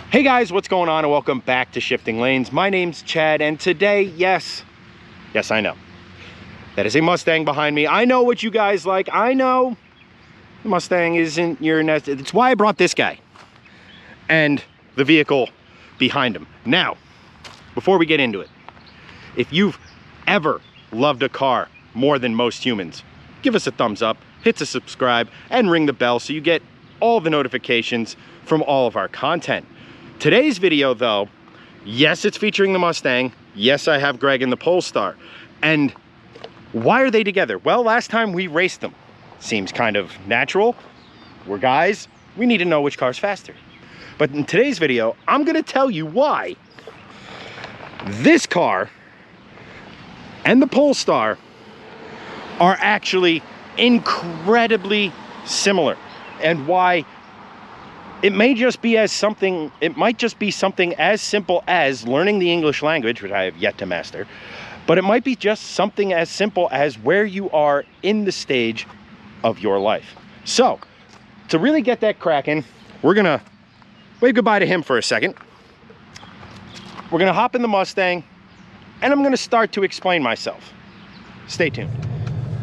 Hey guys, what's going on, and welcome back to Shifting Lanes. My name's Chad, and today, yes, I know, that is a Mustang behind me. I know what you guys like. I know the Mustang isn't your nest. It's why I brought this guy and the vehicle behind him. Now, before we get into it, if you've ever loved a car more than most humans, give us a thumbs up, hit the subscribe, and ring the bell so you get all the notifications from all of our content. Today's video though, yes, it's featuring the Mustang. Yes, I have Greg in the Polestar. And why are they together? Well, last time we raced them. Seems kind of natural. We're guys, we need to know which car's faster. But in today's video, I'm gonna tell you why this car and the Polestar are actually incredibly similar, and why it might just be something as simple as learning the English language, which I have yet to master, but it might be just something as simple as where you are in the stage of your life. So, to really get that cracking, we're gonna wave goodbye to him for a second. We're gonna hop in the Mustang, and I'm gonna start to explain myself. Stay tuned.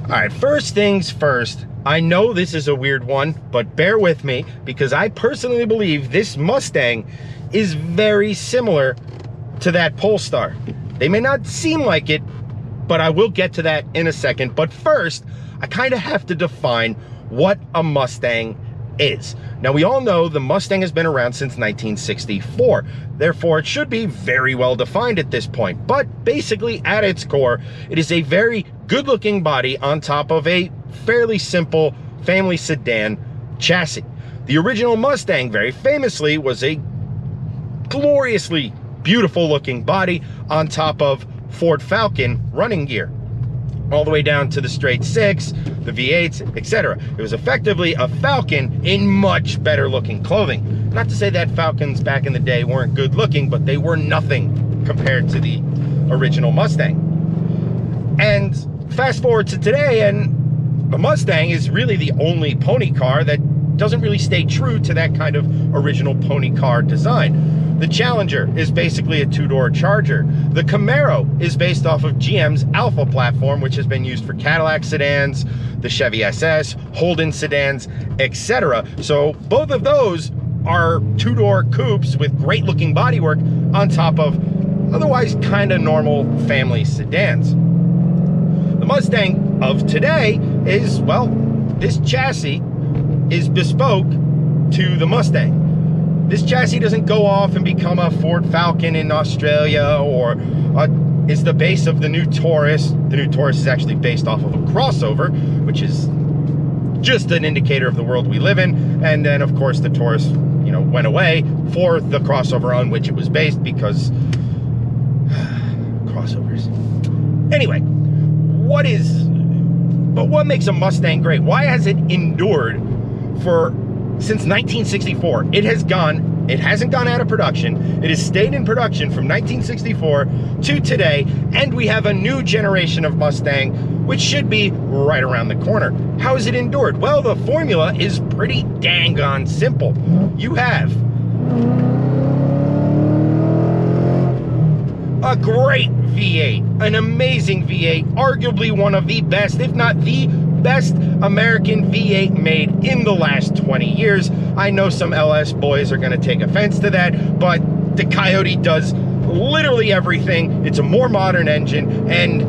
All right, first things first, I know this is a weird one, but bear with me because I personally believe this Mustang is very similar to that Polestar. They may not seem like it, but I will get to that in a second. But first, I kind of have to define what a Mustang is. Now, we all know the Mustang has been around since 1964. Therefore, it should be very well defined at this point. But basically, at its core, it is a very good-looking body on top of a fairly simple family sedan chassis. The original Mustang, very famously, was a gloriously beautiful-looking body on top of Ford Falcon running gear, all the way down to the straight six, the V8s, etc. It was effectively a Falcon in much better looking clothing. Not to say that Falcons back in the day weren't good looking, but they were nothing compared to the original Mustang. And fast forward to today, and the Mustang is really the only pony car that doesn't really stay true to that kind of original pony car design. The Challenger is basically a two-door Charger. The Camaro is based off of GM's Alpha platform, which has been used for Cadillac sedans, the Chevy SS, Holden sedans, etc. So both of those are two-door coupes with great-looking bodywork on top of otherwise kind of normal family sedans. The Mustang of today is, well, this chassis is bespoke to the Mustang. This chassis doesn't go off and become a Ford Falcon in Australia, or is the base of the new Taurus. The new Taurus is actually based off of a crossover, which is just an indicator of the world we live in. And then, of course, the Taurus, went away for the crossover on which it was based, because crossovers. Anyway, what makes a Mustang great? Why has it endured since 1964? It hasn't gone out of production. It has stayed in production from 1964 to today, and we have a new generation of Mustang, which should be right around the corner. How has it endured? Well, the formula is pretty dang on simple. You have a great V8, an amazing V8, arguably one of the best, if not the best American V8 made in the last 20 years. I know some LS boys are gonna take offense to that, but the Coyote does literally everything. It's a more modern engine, and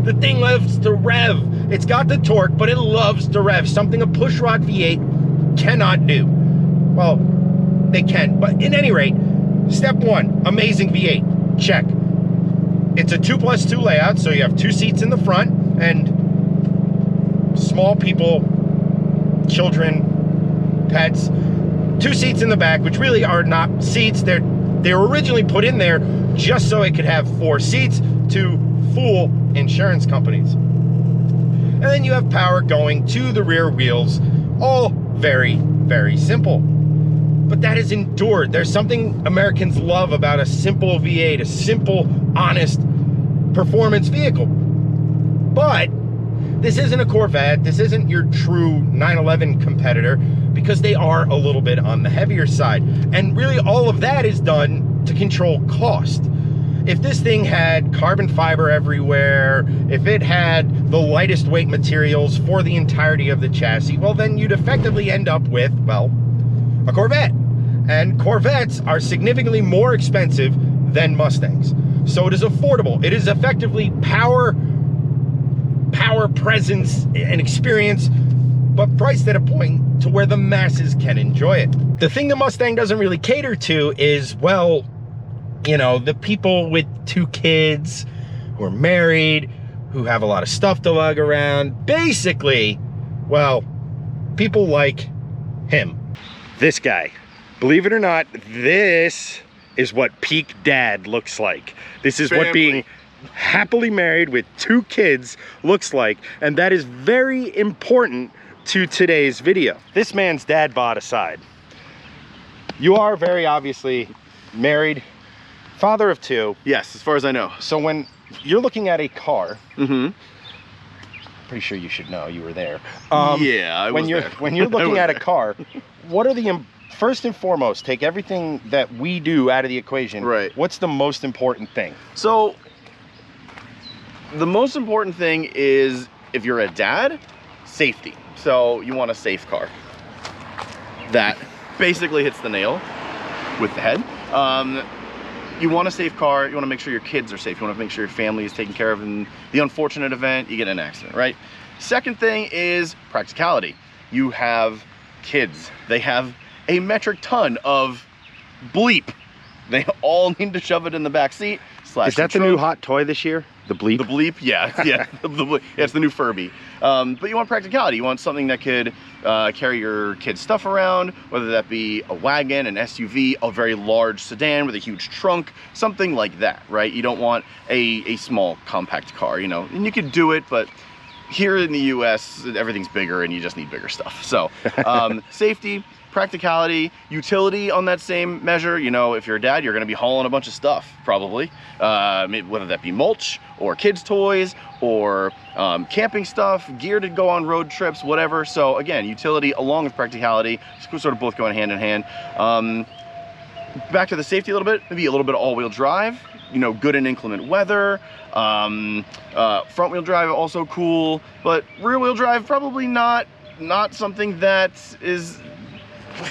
the thing loves to rev. It's got the torque, but it loves to rev, something a pushrod V8 cannot do. Well, they can, but in any rate, step one, amazing V8, check. It's a 2+2 layout, so you have two seats in the front, and small people, children, pets, two seats in the back, which really are not seats. They were originally put in there just so it could have 4 seats to fool insurance companies. And then you have power going to the rear wheels, all very, very simple. But that has endured. There's something Americans love about a simple V8, a simple, honest performance vehicle. But This isn't a Corvette. This isn't your true 911 competitor, because they are a little bit on the heavier side. And really all of that is done to control cost. If this thing had carbon fiber everywhere, if it had the lightest weight materials for the entirety of the chassis, well, then you'd effectively end up with, well, a Corvette. And Corvettes are significantly more expensive than Mustangs. So it is affordable. It is effectively power, presence, and experience, but priced at a point to where the masses can enjoy it. The thing the Mustang doesn't really cater to is, well, you know, the people with 2 kids, who are married, who have a lot of stuff to lug around. Basically, well, people like him. This guy. Believe it or not, this is what peak dad looks like. This is what being happily married with 2 kids looks like, and that is very important to today's video. This man's dad bod aside, you are very obviously married, father of 2. Yes, as far as I know. So when you're looking at a car, pretty sure you should know, you were there. Yeah, I was there. When you're looking at a car, what are the, first and foremost, take everything that we do out of the equation. Right. What's the most important thing? So the most important thing is, if you're a dad, safety. So you want a safe car. That basically hits the nail with the head. You want a safe car, you want to make sure your kids are safe, you want to make sure your family is taken care of in the unfortunate event you get in an accident, right? Second thing is practicality. You have kids, they have a metric ton of bleep. They all need to shove it in the back seat. Is that the new hot toy this year? The bleep? The bleep, yeah, yeah, yeah, it's the new Furby. But you want practicality. You want something that could carry your kids' stuff around, whether that be a wagon, an SUV, a very large sedan with a huge trunk, something like that, right? You don't want a small compact car, you know, and you could do it, but here in the US, everything's bigger and you just need bigger stuff. So safety, practicality, utility on that same measure. You know, if you're a dad, you're going to be hauling a bunch of stuff, probably, whether that be mulch or kids' toys or camping stuff, gear to go on road trips, whatever. So again, utility along with practicality, sort of both going hand in hand. Back to the safety a little bit, maybe a little bit of all-wheel drive, you know, good in inclement weather. Front-wheel drive also cool, but rear-wheel drive probably not something that is,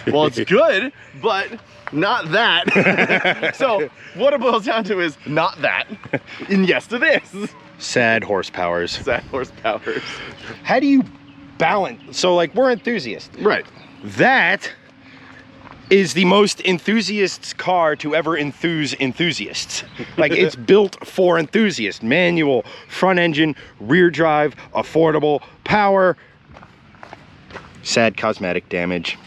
well, it's good, but not that. So what it boils down to is not that, and yes to this. Sad horsepowers. Sad horsepowers. How do you balance? So like, we're enthusiasts. Right. That is the most enthusiast's car to ever enthuse enthusiasts. Like, it's built for enthusiasts. Manual, front engine, rear drive, affordable, power. Sad cosmetic damage.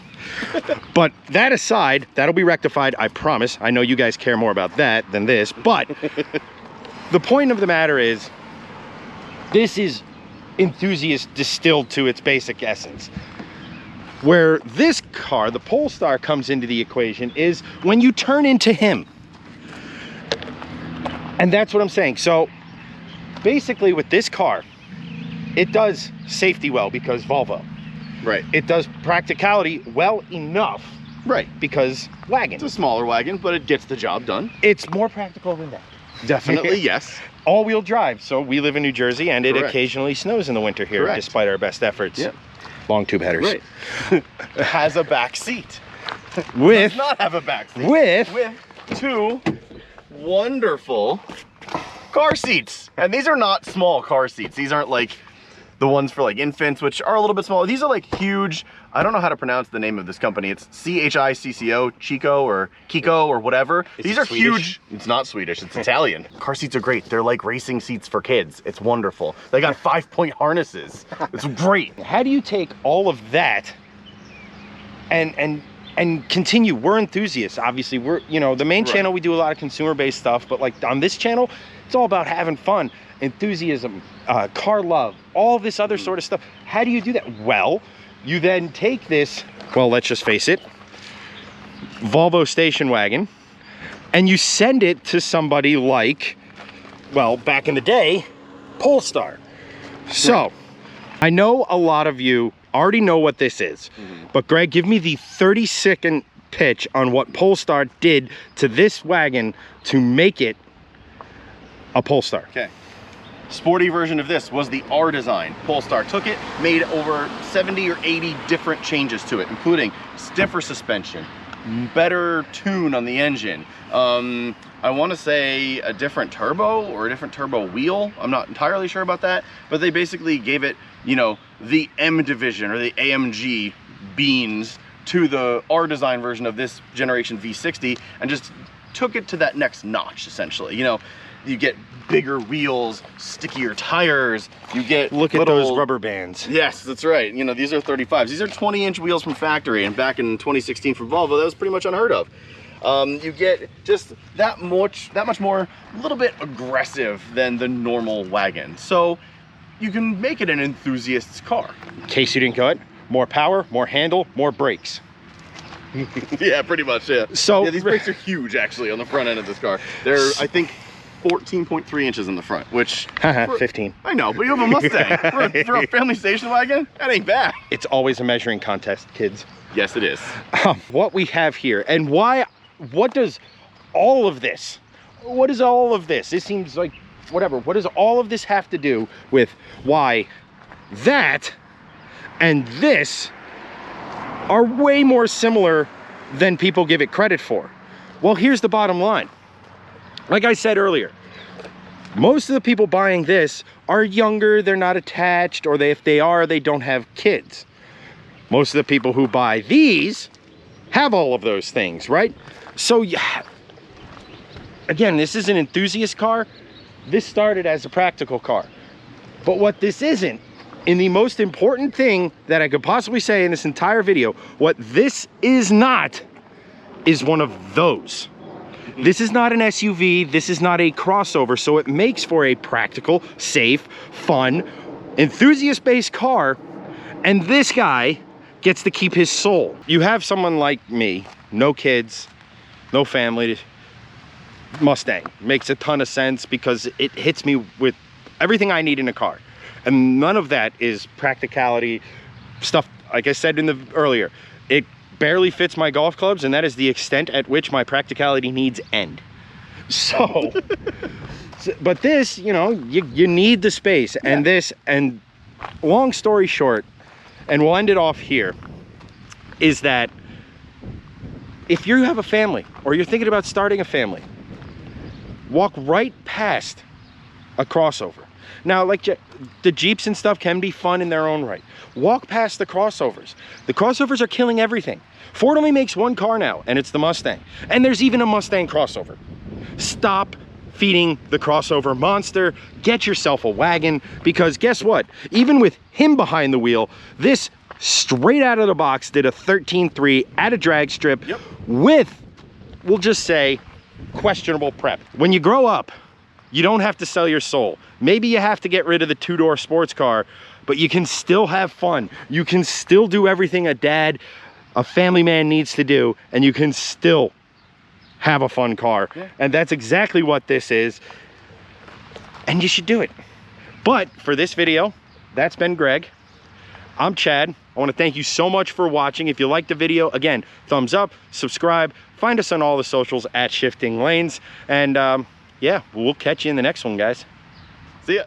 But that aside, that'll be rectified, I promise. I know you guys care more about that than this, but the point of the matter is, this is enthusiast distilled to its basic essence. Where this car, the Polestar, comes into the equation is when you turn into him. And that's what I'm saying. So basically with this car, it does safety well because Volvo. Right. It does practicality well enough. Right. Because wagon. It's a smaller wagon, but it gets the job done. It's more practical than that. Definitely, yes. All-wheel drive. So we live in New Jersey, and it Correct. occasionally snows in the winter here, Correct. despite our best efforts. Yep. Long tube headers. Right. Has a back seat. With Does not have a back seat. With 2 wonderful car seats. And these are not small car seats. These aren't like the ones for like infants, which are a little bit smaller. These are like huge. I don't know how to pronounce the name of this company. It's CHICCO, Chico or Kiko or whatever. These are huge. It's not Swedish, it's Italian. Car seats are great. They're like racing seats for kids. It's wonderful. They got 5-point harnesses. It's great. How do you take all of that and continue? We're enthusiasts, obviously. We're, you know, the main channel, we do a lot of consumer-based stuff, but like on this channel, it's all about having fun, enthusiasm, car love, all this other sort of stuff. How do you do that? Well, you then take this, well, let's just face it, Volvo station wagon, and you send it to somebody like, well, back in the day, Polestar. So I know a lot of you already know what this is, but Greg, give me the 30-second pitch on what Polestar did to this wagon to make it a Polestar. Okay. Sporty version of this was the R design. Polestar took it, made over 70 or 80 different changes to it, including stiffer suspension, better tune on the engine. I want to say a different turbo or a different turbo wheel. I'm not entirely sure about that, but they basically gave it, you know, the M division or the AMG beans to the R design version of this generation V60 and just took it to that next notch, essentially. You know, you get bigger wheels, stickier tires, you get Look at those rubber bands. Yes, that's right. You know, these are 35s. These are 20-inch wheels from factory, and back in 2016 from Volvo, that was pretty much unheard of. You get just that much more, a little bit aggressive than the normal wagon. So you can make it an enthusiast's car. In case you didn't cut, more power, more handle, more brakes. Yeah, pretty much, yeah. So yeah, these brakes are huge, actually, on the front end of this car. They're, I think, 14.3 inches in the front, which... 15. I know, but you have a Mustang. for a family station wagon, that ain't bad. It's always a measuring contest, kids. Yes, it is. What we have here, and why, what does all of this, what is all of this? This seems like, whatever, what does all of this have to do with why that and this are way more similar than people give it credit for? Well, here's the bottom line. Like I said earlier, most of the people buying this are younger, they're not attached, or if they are, they don't have kids. Most of the people who buy these have all of those things, right? So, yeah, again, this is an enthusiast car. This started as a practical car. But what this isn't, and the most important thing that I could possibly say in this entire video, what this is not, is one of those. This is not an SUV, this is not a crossover, so it makes for a practical, safe, fun, enthusiast-based car, and this guy gets to keep his soul. You have someone like me, no kids, no family, Mustang. Makes a ton of sense because it hits me with everything I need in a car. And none of that is practicality stuff. Like I said earlier, it barely fits my golf clubs, and that is the extent at which my practicality needs end. So, but this, you know, you need the space, yeah. And this, and long story short, and we'll end it off here, is that if you have a family or you're thinking about starting a family, walk right past a crossover. Now, like the Jeeps and stuff can be fun in their own right. Walk past the crossovers. The crossovers are killing everything. Ford only makes one car now, and it's the Mustang. And there's even a Mustang crossover. Stop feeding the crossover monster. Get yourself a wagon, because guess what? Even with him behind the wheel, this straight out of the box did a 13.3 at a drag strip, yep, with, we'll just say, questionable prep. When you grow up, you don't have to sell your soul. Maybe you have to get rid of the two-door sports car, but you can still have fun. You can still do everything a dad, a family man needs to do, and you can still have a fun car. Yeah. And that's exactly what this is. And you should do it. But for this video, that's been Greg. I'm Chad. I want to thank you so much for watching. If you liked the video, again, thumbs up, subscribe, find us on all the socials at Shifting Lanes. And yeah, we'll catch you in the next one, guys. See ya.